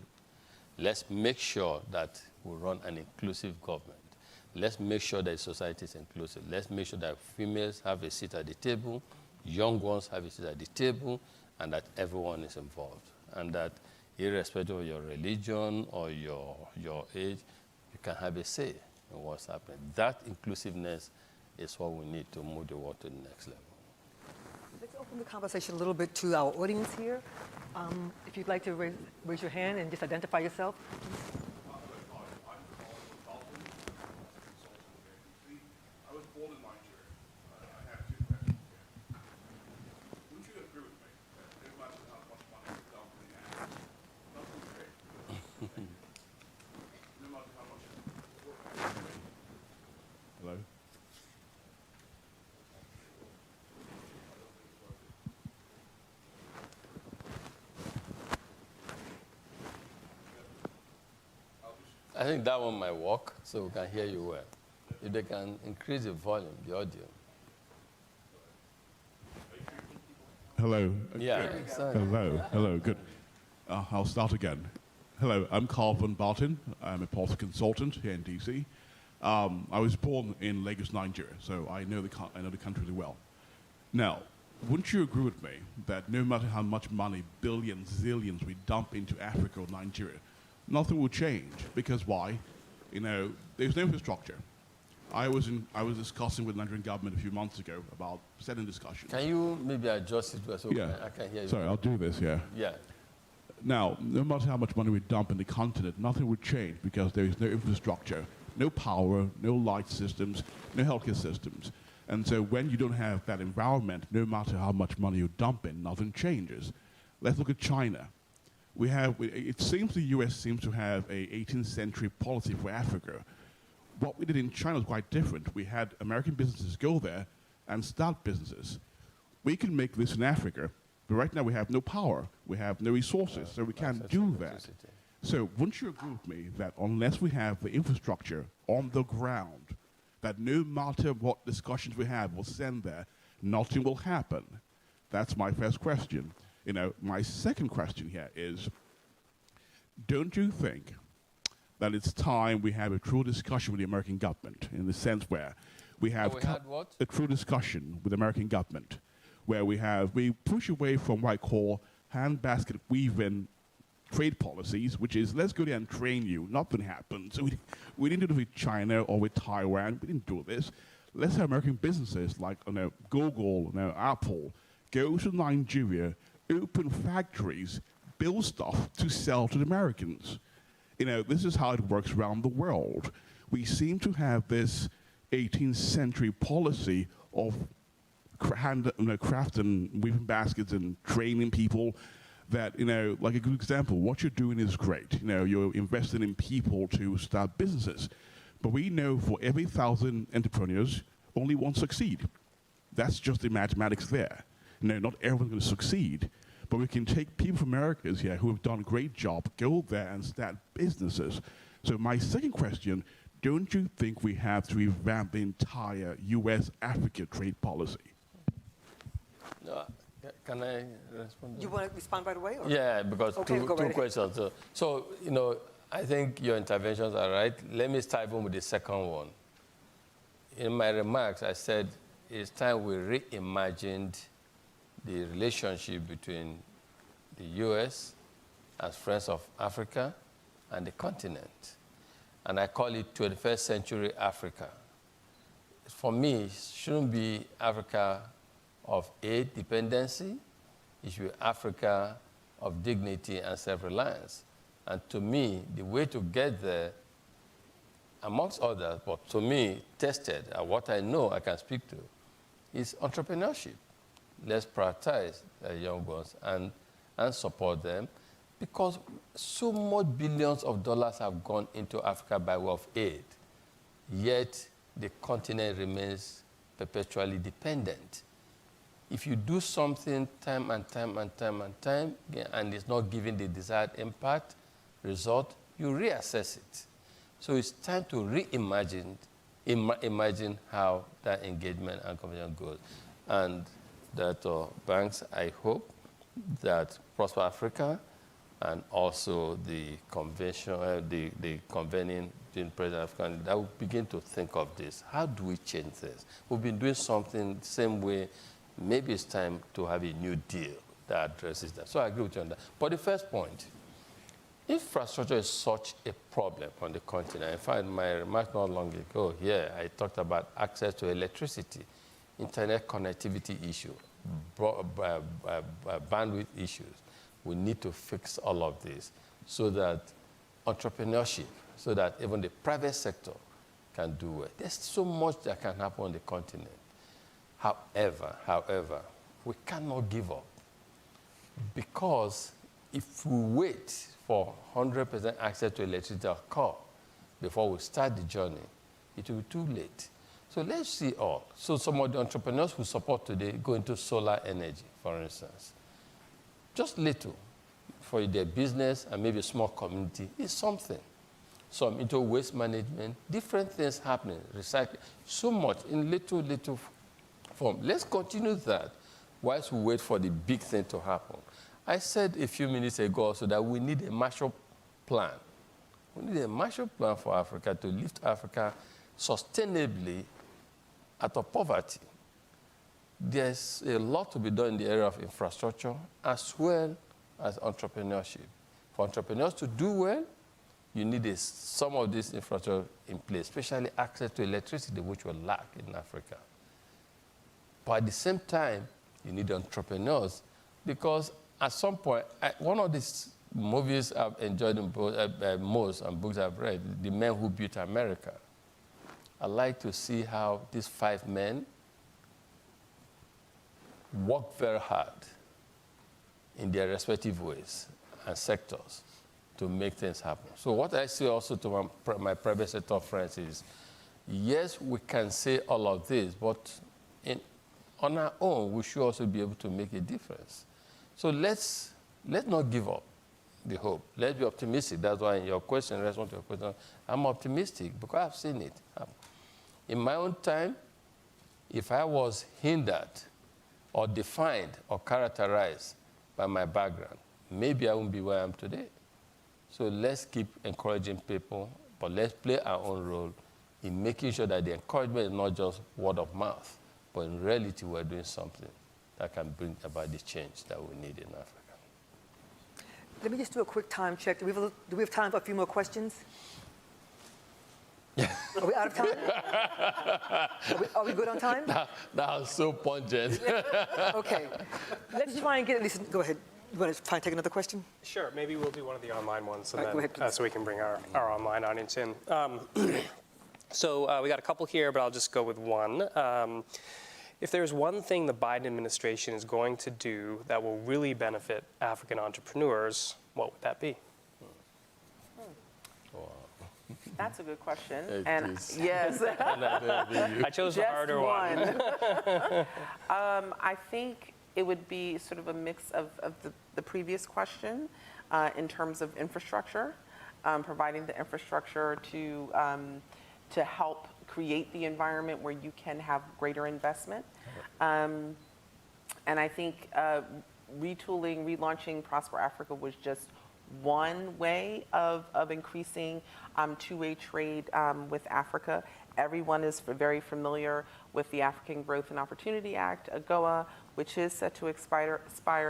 Let's make sure that we run an inclusive government. Let's make sure that society is inclusive. Let's make sure that females have a seat at the table, young ones have a seat at the table, and that everyone is involved. And that irrespective of your religion or your age, you can have a say in what's happening. That inclusiveness is what we need to move the world to the next level. Let's open the conversation a little bit to our audience here. If you'd like to raise your hand and just identify yourself. I was born in Nigeria. I have two questions here. Would you agree with me that no matter how much money is dumped in the air, nothing great? No matter how much Hello? I think that one might work, so we can hear you well. If they can increase the volume, the audio. Hello? Yeah, exactly. Hello, good. I'll start again. Hello, I'm Carl van Barton. I'm a policy consultant here in DC. I was born in Lagos, Nigeria, so I know the country really well. Now, wouldn't you agree with me that no matter how much money, billions, zillions, we dump into Africa or Nigeria, nothing will change? Because why? You know, there's no infrastructure. I was discussing with the Nigerian government a few months ago about setting discussions. Can you maybe adjust it so Yeah. I can hear you? Sorry, I'll do this, yeah. Yeah. Now, no matter how much money we dump in the continent, nothing would change because there is no infrastructure, no power, no light systems, no healthcare systems. And so when you don't have that environment, no matter how much money you dump in, nothing changes. Let's look at China. It seems the US seems to have a 18th century policy for Africa. What we did in China was quite different. We had American businesses go there and start businesses. We can make this in Africa, but right now we have no power, we have no resources, so we can't do that. So wouldn't you agree with me that unless we have the infrastructure on the ground, that no matter what discussions we have will send there, nothing will happen? That's my first question. You know, my second question here is, don't you think that it's time we have a true discussion with the American government, in the sense where we have a true discussion with the American government, where we push away from what I call handbasket weaving trade policies, which is, let's go there and train you, nothing happens. We didn't do this with China or with Taiwan, we didn't do this. Let's have American businesses like Google, Apple, go to Nigeria, open factories, build stuff to sell to the Americans. this is how it works around the world. We seem to have this 18th century policy of craft and weaving baskets and training people that, like a good example, what you're doing is great. You're investing in people to start businesses. But we know for every 1,000 entrepreneurs, only one succeed. That's just the mathematics there. Not everyone's going to succeed. But we can take people from Americas here who have done a great job, go there and start businesses. So my second question, don't you think we have to revamp the entire U.S.-Africa trade policy? No, can I respond? You want to respond right away? Or? Yeah, because Okay, two go right ahead. questions. So, I think your interventions are right. Let me start even with the second one. In my remarks, I said it's time we reimagined the relationship between the U.S. as friends of Africa and the continent. And I call it 21st century Africa. For me, it shouldn't be Africa of aid dependency. It should be Africa of dignity and self-reliance. And to me, the way to get there, amongst others, but to me, tested at what I know I can speak to, is entrepreneurship. Let's prioritize the young ones and support them, because so much billions of dollars have gone into Africa by way of aid, yet the continent remains perpetually dependent. If you do something time and time and time and time, and it's not giving the desired impact, result, you reassess it. So it's time to reimagine imagine how that engagement and conversation goes. And that banks, I hope, that Prosper Africa and also the convention, the convening between President Africa, that will begin to think of this. How do we change this? We've been doing something the same way. Maybe it's time to have a new deal that addresses that. So I agree with you on that. But the first point, infrastructure is such a problem on the continent. In fact, my remark not long ago here, I talked about access to electricity, internet connectivity issue, bandwidth issues. We need to fix all of this so that entrepreneurship, so that even the private sector can do well. There's so much that can happen on the continent. However, we cannot give up, because if we wait for 100% access to electricity or coal before we start the journey, it will be too late. So let's see all. So some of the entrepreneurs who support today go into solar energy, for instance. Just little for their business and maybe a small community is something. Some into waste management, different things happening, recycling, so much in little form. Let's continue that whilst we wait for the big thing to happen. I said a few minutes ago also that we need a Marshall Plan. We need a Marshall Plan for Africa to lift Africa sustainably out of poverty. There's a lot to be done in the area of infrastructure as well as entrepreneurship. For entrepreneurs to do well, you need some of this infrastructure in place, especially access to electricity, which will lack in Africa. But at the same time, you need entrepreneurs, because at some point, one of these movies I've enjoyed most and books I've read, The Men Who Built America. I like to see how these 5 men work very hard in their respective ways and sectors to make things happen. So what I say also to my private sector friends is, yes, we can say all of this, but on our own, we should also be able to make a difference. So let's not give up the hope. Let's be optimistic. That's why in your question, response to your question, I'm optimistic because I've seen it happen. In my own time, if I was hindered or defined or characterized by my background, maybe I wouldn't be where I am today. So let's keep encouraging people, but let's play our own role in making sure that the encouragement is not just word of mouth, but in reality, we're doing something that can bring about the change that we need in Africa. Let me just do a quick time check. Do we have time for a few more questions? Are we out of time? Are we good on time? That was so pungent. Okay. Let's try and get at least, go ahead. You want to try and take another question? Sure, maybe we'll do one of the online ones, and All right, go then, ahead, please. so we can bring our online audience in. So we got a couple here, but I'll just go with one. If there's one thing the Biden administration is going to do that will really benefit African entrepreneurs, what would that be? That's a good question. It And is. yes, I chose the just harder one. I think it would be sort of a mix of the previous question in terms of infrastructure, providing the infrastructure to help create the environment where you can have greater investment. And I think retooling, relaunching Prosper Africa was just one way of increasing two-way trade with Africa. Everyone is very familiar with the African Growth and Opportunity Act, AGOA, which is set to expire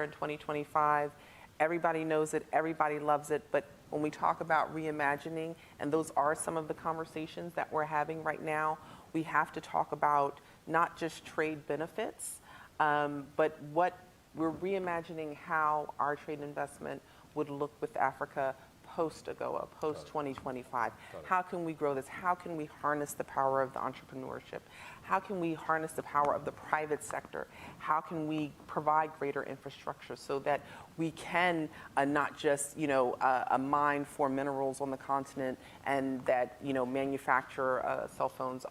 in 2025. Everybody knows it, everybody loves it, but when we talk about reimagining, and those are some of the conversations that we're having right now, we have to talk about not just trade benefits, but what we're reimagining how our trade investment would look with Africa post-AGOA, post-2025. How can we grow this? How can we harness the power of the entrepreneurship? How can we harness the power of the private sector? How can we provide greater infrastructure so that we can not just, a mine for minerals on the continent and that, manufacture cell phones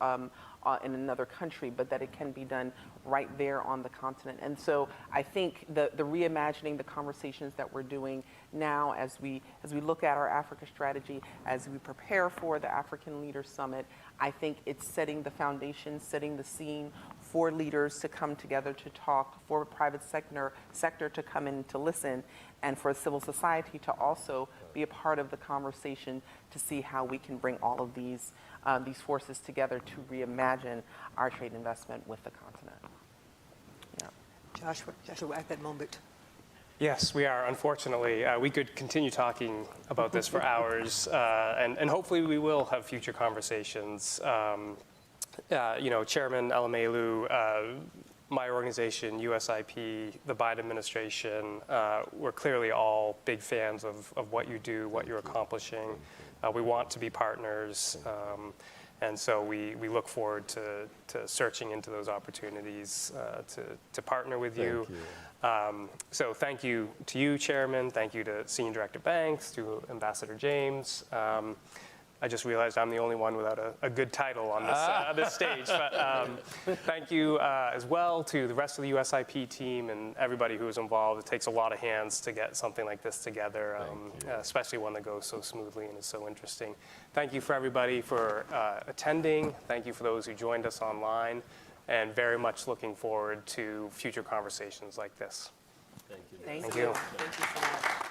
in another country, but that it can be done right there on the continent. And so I think the reimagining, the conversations that we're doing now as we look at our Africa strategy, as we prepare for the African Leaders Summit, I think it's setting the foundation, setting the scene for leaders to come together to talk, for private sector to come in to listen, and for civil society to also be a part of the conversation to see how we can bring all of these forces together to reimagine our trade investment with the continent. Yeah. Joshua, we're at that moment. Yes, we are. Unfortunately, we could continue talking about this for hours, and hopefully we will have future conversations. Chairman Elumelu, my organization, USIP, the Biden administration, we're clearly all big fans of what you do, what you're accomplishing. We want to be partners, and so we look forward to searching into those opportunities to partner with you. So thank you to you, Chairman. Thank you to Senior Director Banks, to Ambassador James. I just realized I'm the only one without a good title on this stage. But thank you as well to the rest of the USIP team and everybody who was involved. It takes a lot of hands to get something like this together, especially one that goes so smoothly and is so interesting. Thank you for everybody for attending. Thank you for those who joined us online, and very much looking forward to future conversations like this. Thank you. Thank Thank you. you. Thank you so much.